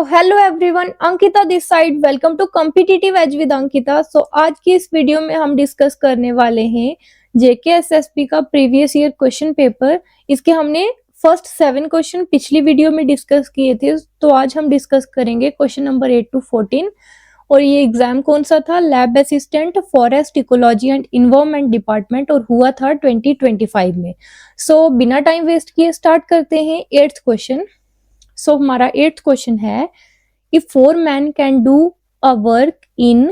Hello everyone, Ankita this side. Welcome to competitive edge with Ankita. आज की इस वीडियो में हम डिस्कस करने वाले हैं जेकेएसएसपी का प्रीवियस ईयर क्वेश्चन पेपर। इसके हमने फर्स्ट 7 क्वेश्चन पिछली वीडियो में डिस्कस किए थे, तो आज हम डिस्कस करेंगे क्वेश्चन नंबर 8 to 14। और ये एग्जाम कौन सा था? Lab assistant forest ecology and environment department, और हुआ था 2025 में। बिना टाइम वेस्ट किए स्टार्ट करते हैं 8th क्वेश्चन। हमारा 8th क्वेश्चन है, if 4 men can do a work in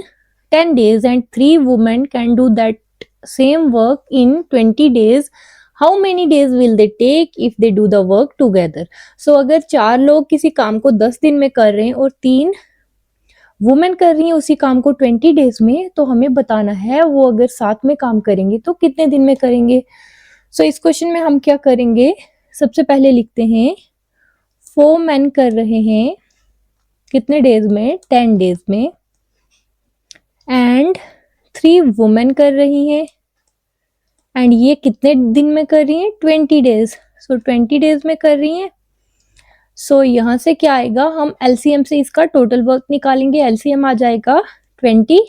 10 days and 3 women can do that same work in 20 days, how many days will they take if they do the work together? अगर 4 लोग किसी काम को 10 दिन में कर रहे हैं और 3 वुमेन कर रही हैं उसी काम को 20 डेज में, तो हमें बताना है वो अगर साथ में काम करेंगे तो कितने दिन में करेंगे। इस क्वेश्चन में हम क्या करेंगे, सबसे पहले लिखते हैं 4 मैन कर रहे हैं कितने डेज में? 10 डेज में। एंड 3 वुमेन कर रही हैं, एंड ये कितने दिन में कर रही हैं? 20 डेज। 20 डेज में कर रही हैं। यहाँ से क्या आएगा, हम एलसीएम से इसका टोटल वर्क निकालेंगे। एलसीएम आ जाएगा 20।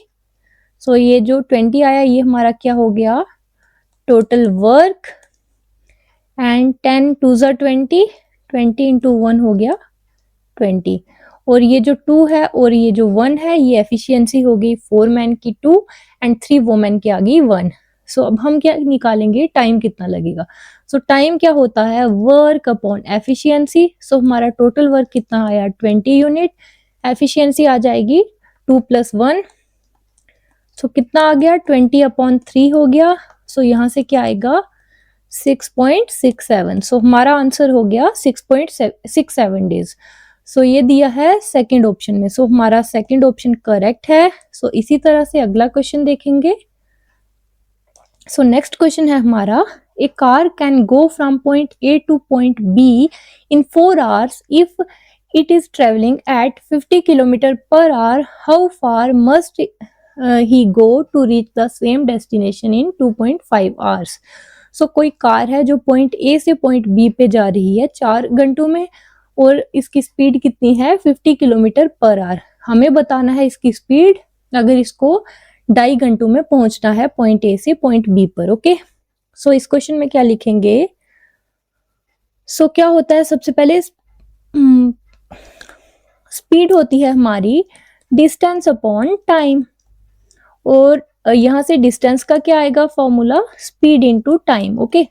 ये जो 20 आया ये हमारा क्या हो गया? Total work. एंड 10 2 ज़ा 20, 20 इंटू 1 हो गया 20। और ये जो 2 है और ये जो 1 है, ये एफिशिएंसी हो गई 4 मैन की 2 एंड 3 वुमेन की आ गई 1। अब हम क्या निकालेंगे, टाइम कितना लगेगा। टाइम क्या होता है? Work upon efficiency. हमारा टोटल वर्क कितना आया? 20 यूनिट। एफिशिएंसी आ जाएगी 2 + 1। कितना आ गया? 20 अपॉन 3 हो गया। यहाँ से क्या आएगा? 6.67। हमारा आंसर हो गया 6.67 डेज। ये दिया है सेकंड ऑप्शन में। हमारा सेकंड ऑप्शन करेक्ट है। इसी तरह से अगला क्वेश्चन देखेंगे। नेक्स्ट क्वेश्चन है हमारा, a car can go from point A to point B in 4 hours if it is travelling at 50 km/h। How far must he go to reach the same destination in 2.5 hours। कोई car है जो point A से point B पे जा रही है 4 घंटों में, और इसकी स्पीड कितनी है? 50 km/h। हमें बताना है इसकी स्पीड अगर इसको 2.5 घंटों में पहुंचना है पॉइंट ए से पॉइंट बी पर। ओके, इस क्वेश्चन में क्या लिखेंगे? क्या होता है, सबसे पहले स्पीड होती है हमारी डिस्टेंस अपॉन टाइम, और यहां से डिस्टेंस का क्या आएगा formula? Speed into time. Okay,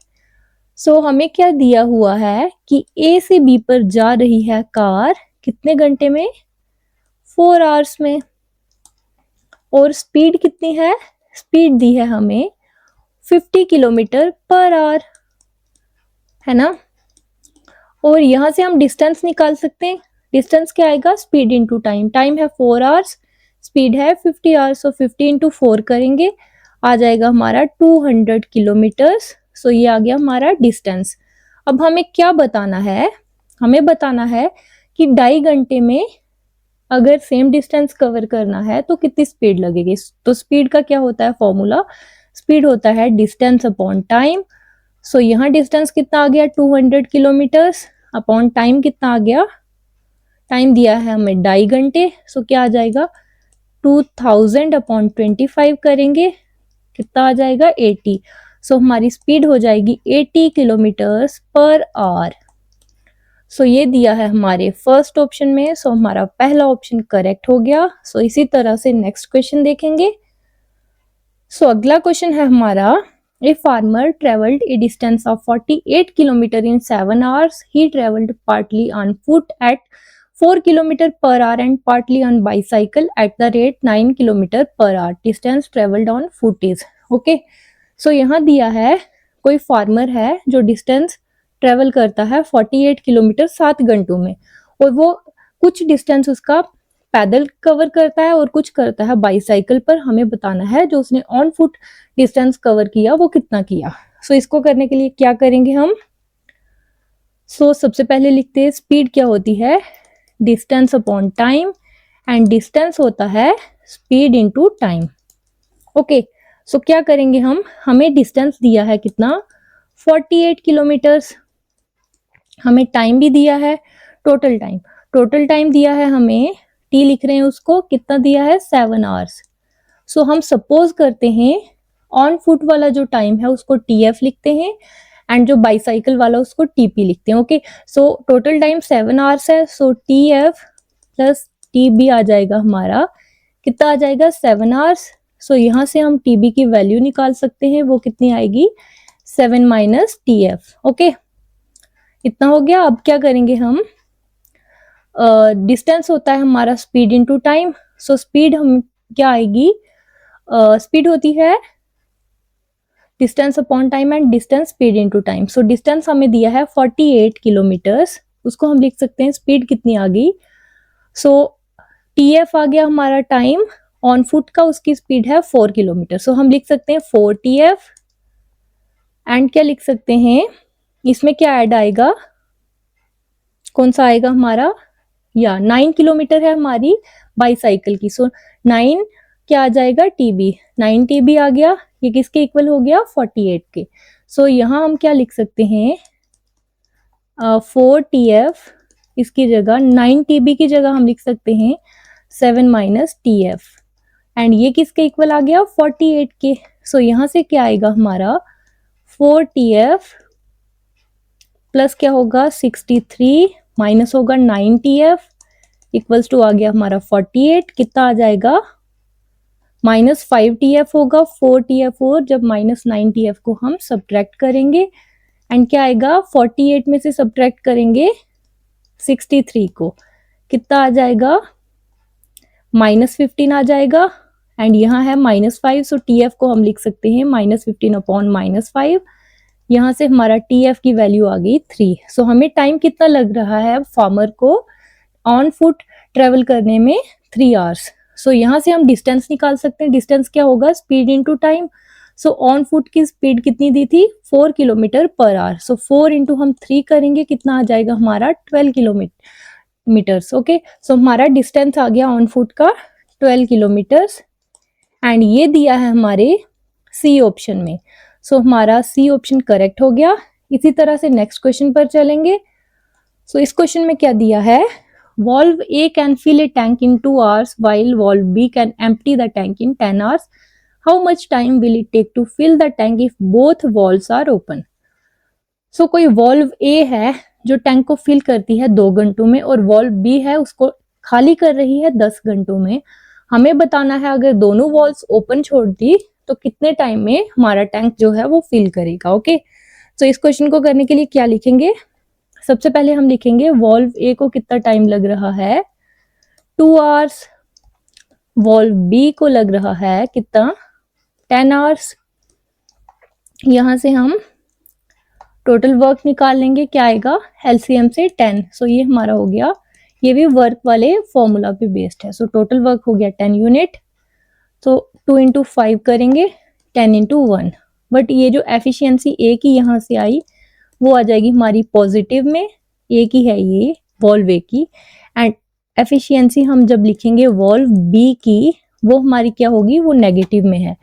हमें क्या दिया हुआ है कि ए से बी पर जा रही है कार कितने घंटे में? 4 hours में। और स्पीड कितनी है? स्पीड दी है हमें 50 km/h, है ना। और यहां से हम डिस्टेंस निकाल सकते हैं। डिस्टेंस क्या आएगा? Speed into time. टाइम है 4 hours, स्पीड है 50 hours। 50 इंटू 4 करेंगे, आ जाएगा हमारा 200 किलोमीटर्स। ये आ गया हमारा डिस्टेंस। अब हमें क्या बताना है? हमें बताना है कि 2.5 घंटे में अगर सेम डिस्टेंस कवर करना है तो कितनी स्पीड लगेगी। स्पीड का क्या होता है फॉर्मूला? स्पीड होता है डिस्टेंस अपॉन टाइम। यहाँ डिस्टेंस कितना आ गया? 200 किलोमीटर्स अपॉन टाइम कितना आ गया? टाइम दिया है हमें 2.5 घंटे। क्या आ जाएगा? 2000 अपॉन 25 करेंगे, कितना आ जाएगा? 80। हमारी स्पीड हो जाएगी 80 km/h। ये दिया है हमारे फर्स्ट ऑप्शन में। हमारा पहला ऑप्शन करेक्ट हो गया। इसी तरह से नेक्स्ट क्वेश्चन देखेंगे। अगला क्वेश्चन है हमारा, a farmer travelled a distance of 48 kilometre in 7 hours। He travelled partly on foot at 4 km/h and partly on bicycle at the rate 9 km/h। distance traveled on foot is। Okay, यहाँ दिया है कोई farmer है जो distance travel करता है 48 kilometre 7 घंटों में, और वो कुछ डिस्टेंस उसका पैदल कवर करता है और कुछ करता है बाईसाइकिल पर। हमें बताना है जो उसने ऑन फुट डिस्टेंस कवर किया वो कितना किया। इसको करने के लिए क्या करेंगे हम? सबसे पहले लिखते हैं स्पीड क्या होती है? Distance upon time, and distance होता है स्पीड इनटू टाइम। ओके, क्या करेंगे हम? हमें डिस्टेंस दिया है कितना? 48 किलोमीटर्स। हमें टाइम भी दिया है, टोटल टोटल टाइम दिया है हमें, टी लिख रहे हैं उसको, कितना दिया है 7 आवर्स। सो हम सपोज करते हैं ऑन फुट वाला जो टाइम है उसको TF लिखते हैं एंड जो बाईसाइकिल वाला उसको TP लिखते हैं। Okay, so total time 7 hours है, सो TF प्लस TB आ जाएगा हमारा, कितना आ जाएगा 7 आवर्स। सो यहाँ से हम TB की वैल्यू निकाल सकते हैं, वो कितनी आएगी 7 माइनस TF। ओके, इतना हो गया। अब क्या करेंगे हम, डिस्टेंस होता है हमारा speed into time. So speed हम क्या आएगी, स्पीड होती है distance upon time and distance speed into time. So distance हमें दिया है 48 किलोमीटर्स, उसको हम लिख सकते हैं स्पीड कितनी आ गई। सो TF आ गया हमारा टाइम, ऑन फुट का उसकी स्पीड है 4 किलोमीटर। सो हम लिख सकते हैं 4 TF एंड क्या लिख सकते हैं, इसमें क्या ऐड आएगा, कौन सा आएगा हमारा, या 9 किलोमीटर है हमारी बाईसाइकिल की। सो 9 क्या आ जाएगा TB, 9 TB आ गया, ये किसके इक्वल हो गया 48 के। सो यहाँ हम क्या लिख सकते हैं, 4 TF इसकी जगह 9 TB की जगह हम लिख सकते हैं 7 माइनस TF एंड ये किसके इक्वल आ गया 48 के। सो यहाँ से क्या आएगा हमारा 4 TF प्लस क्या होगा 63 माइनस होगा 9 TF इक्वल्स टू आ गया हमारा 48, कितना आ जाएगा माइनस 5 TF होगा, 4 TF और जब माइनस 9 TF को हम सब्ट्रैक्ट करेंगे एंड क्या आएगा 48 में से सब्ट्रैक्ट करेंगे 63 को, कितना आ जाएगा माइनस 15 आ जाएगा एंड यहाँ है माइनस 5। सो TF को हम लिख सकते हैं माइनस 15 अपॉन माइनस 5, यहाँ से हमारा TF की वैल्यू आ गई 3। सो हमें टाइम कितना लग रहा है फार्मर को ऑन फुट ट्रेवल करने में 3 आवर्स। सो यहाँ से हम डिस्टेंस निकाल सकते हैं, डिस्टेंस क्या होगा speed into time. So on foot की स्पीड कितनी दी थी 4 किलोमीटर पर आवर। सो 4 इंटू हम 3 करेंगे, कितना आ जाएगा हमारा 12 किलोमीटर्स। ओके, सो हमारा डिस्टेंस आ गया ऑन फुट का 12 किलोमीटर्स एंड ये दिया है हमारे सी ऑप्शन में। सो हमारा सी ऑप्शन करेक्ट हो गया। इसी तरह से नेक्स्ट क्वेश्चन पर चलेंगे। सो इस क्वेश्चन में क्या दिया है, valve A can fill a tank in 2 hours while valve B can empty the tank in 10 hours. How much time will it take to fill the tank if both valves are open? So कोई valve A है जो tank को fill करती है 2 घंटों में और valve B है उसको खाली कर रही है 10 घंटों में। हमें बताना है अगर दोनों वॉल्व्स ओपन छोड़ दी तो कितने टाइम में हमारा टैंक जो है वो फिल करेगा। ओके, तो इस क्वेश्चन को करने के लिए क्या लिखेंगे, सबसे पहले हम लिखेंगे वॉल्व ए को कितना टाइम लग रहा है 2 आवर्स, वॉल्व बी को लग रहा है कितना 10 आवर्स। यहां से हम टोटल वर्क निकाल लेंगे, क्या आएगा LCM से 10। सो ये हमारा हो गया, ये भी वर्क वाले फॉर्मूला पे बेस्ड है। सो टोटल वर्क हो गया 10 यूनिट। तो 2 इंटू 5 करेंगे 10 इंटू 1, बट ये जो एफिशिएंसी ए की यहाँ से आई वो आ जाएगी हमारी पॉजिटिव में, ए की है ये वॉल्व ए की, एंड एफिशिएंसी हम जब लिखेंगे वॉल्व बी की वो हमारी क्या होगी, वो नेगेटिव में है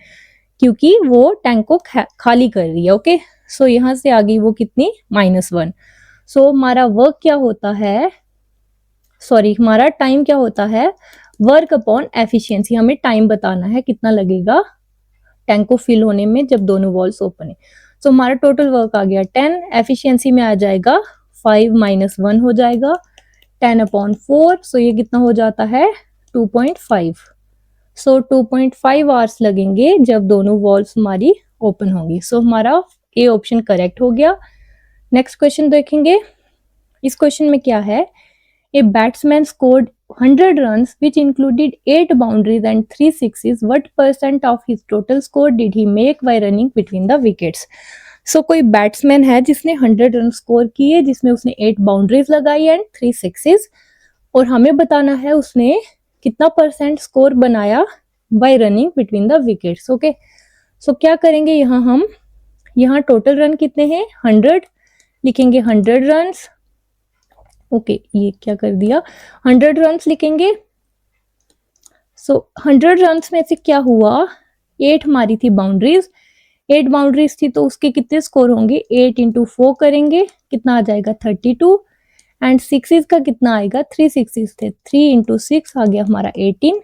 क्योंकि वो टैंक को खाली कर रही है। ओके, सो यहाँ से आ गई वो कितनी -1। सो हमारा वर्क क्या होता है, सॉरी हमारा टाइम क्या होता है, वर्क अपॉन एफिशिएंसी। हमें टाइम बताना है कितना लगेगा टैंक को फिल होने में जब दोनों वॉल्व्स ओपन है। सो हमारा टोटल वर्क आ गया 10, एफिशिएंसी में आ जाएगा 5 - 1 हो जाएगा 10 अपॉन 4। सो ये कितना हो जाता है 2.5। सो 2.5 आवर्स लगेंगे जब दोनों वॉल्व्स हमारी ओपन होंगी। सो हमारा ए ऑप्शन करेक्ट हो गया। नेक्स्ट क्वेश्चन देखेंगे। इस क्वेश्चन में क्या है, a batsman scored 100 runs which included 8 boundaries and 3 sixes. What % of his total score did he make by running between the wickets? So कोई बैट्समैन है जिसने 100 रन स्कोर किए जिसमें उसने 8 बाउंड्रीज लगाई एंड 3 सिक्सेस, और हमें बताना है उसने कितना % स्कोर बनाया by running between the wickets. Okay, so क्या करेंगे, यहाँ हम यहाँ टोटल रन कितने हैं 100 लिखेंगे, 100 रन्स। ओके, ये क्या कर दिया 100 रन्स लिखेंगे। सो 100 रन्स में से क्या हुआ, 8 हमारी थी बाउंड्रीज, 8 बाउंड्रीज थी तो उसके कितने स्कोर होंगे, 8 इंटू 4 करेंगे कितना आ जाएगा 32 एंड सिक्सेस का कितना आएगा, 3 सिक्सेस थे, 3 इंटू 6 आ गया हमारा 18।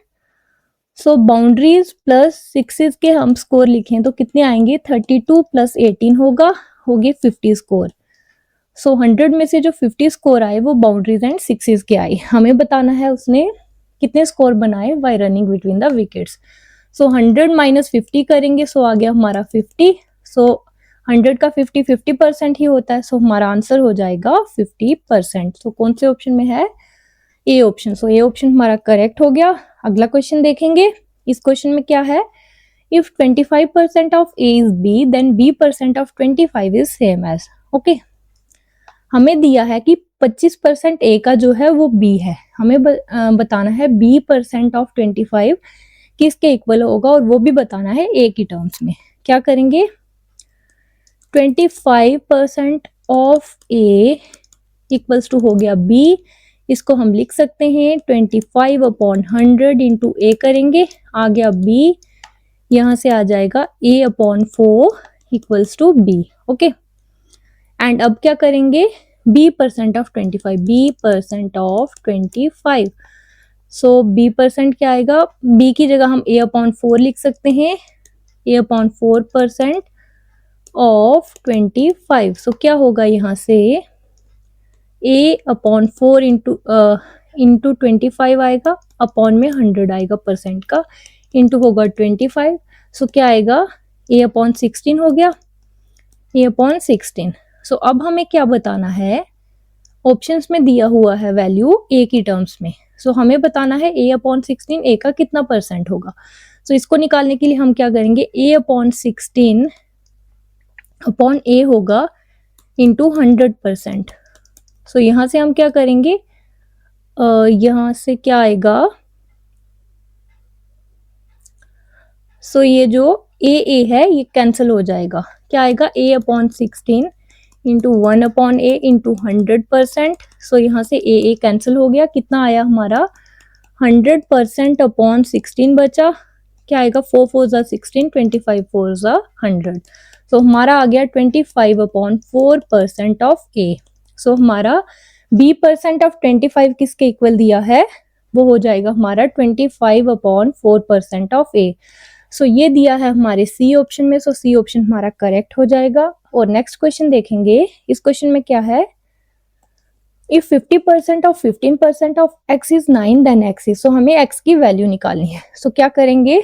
सो बाउंड्रीज प्लस सिक्सेस के हम स्कोर लिखें तो कितने आएंगे, 32 प्लस 18 होगा, हो गए 50 स्कोर। सो 100 में से जो 50 स्कोर आए वो बाउंड्रीज एंड सिक्सेस के आए। हमें बताना है उसने कितने स्कोर बनाए bye running between the wickets. So 100 minus 50 करेंगे, सो आ गया हमारा 50। सो 100 का 50% ही होता है, सो हमारा आंसर हो जाएगा 50%। सो कौन से ऑप्शन में है, A option. So A option हमारा करेक्ट हो गया। अगला क्वेश्चन देखेंगे। इस क्वेश्चन में क्या है, if 25% of A is B then b% of 25 is same as. Okay, हमें दिया है कि 25% ए का जो है वो बी है, हमें बताना है b% ऑफ 25 किसके इक्वल होगा, और वो भी बताना है ए की टर्म्स में। क्या करेंगे, 25% ऑफ ए इक्वल्स टू हो गया बी, इसको हम लिख सकते हैं 25/100 इंटू ए करेंगे, आ गया बी, यहां से आ जाएगा a/4 equals to B. Okay, and अब क्या करेंगे, b% of 25, b% of 25। So b% क्या आएगा, b की जगह हम a/4 लिख सकते हैं, a/4% ऑफ 25। सो क्या होगा यहाँ से, a/4 इंटू 25 आएगा, अपॉन में 100 आएगा परसेंट का, इंटू होगा 25। सो क्या आएगा, a/16 हो गया, a/16। सो अब हमें क्या बताना है, ऑप्शंस में दिया हुआ है वैल्यू a की टर्म्स में। सो हमें बताना है a/16 a का कितना परसेंट होगा। सो इसको निकालने के लिए हम क्या करेंगे, a/16 अपॉन a होगा इंटू 100%। सो यहां से हम क्या करेंगे, यहां से क्या आएगा, सो ये जो a है ये कैंसिल हो जाएगा, क्या आएगा, a/16 इंटू 1/a इंटू 100%। सो यहाँ से a कैंसिल हो गया, कितना आया हमारा 100% अपॉन 16 बचा, क्या आएगा, 4 4 ज़ा 16, 25 4 ज़ा 100। सो हमारा आ गया 25/4% ऑफ a। सो हमारा b% ऑफ 25 किसके इक्वल दिया है, वो हो जाएगा हमारा 25/4% ऑफ a। सो ये दिया है हमारे सी ऑप्शन में। सो सी ऑप्शन हमारा करेक्ट हो जाएगा। और नेक्स्ट क्वेश्चन देखेंगे। इस क्वेश्चन में क्या है, if 50% of 15% of x is 9 then x is. So हमें x की वैल्यू निकालनी है। सो क्या करेंगे,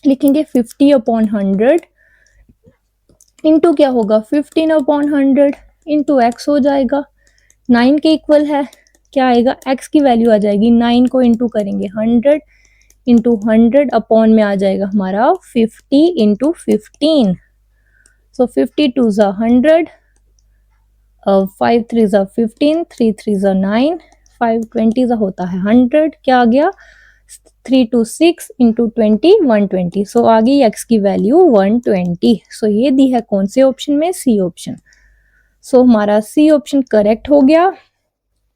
लिखेंगे 50/100 इंटू क्या होगा 15/100 इंटू x हो जाएगा, 9 के इक्वल है, क्या आएगा, x की वैल्यू आ जाएगी, 9 को इंटू करेंगे 100 इंटू 100 अपॉन में आ जाएगा हमारा 50 इंटू 15। सो 52 ज़ा 100, 5 3 ज़ा 15, 3 3 ज़ा 9, 5 20 ज़ा होता है 100, क्या आ गया 3 2 6 इंटू 20 120। सो आ गई x की वैल्यू 120। सो ये दी है कौन से ऑप्शन में, सी ऑप्शन। सो हमारा सी ऑप्शन करेक्ट हो गया।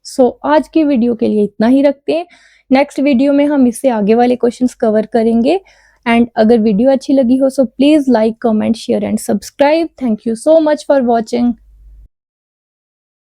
सो आज की वीडियो के लिए इतना ही रखते हैं। नेक्स्ट वीडियो में हम इससे आगे वाले क्वेश्चंस कवर करेंगे। एंड अगर वीडियो अच्छी लगी हो so please like, comment, share and subscribe. Thank you so much for watching.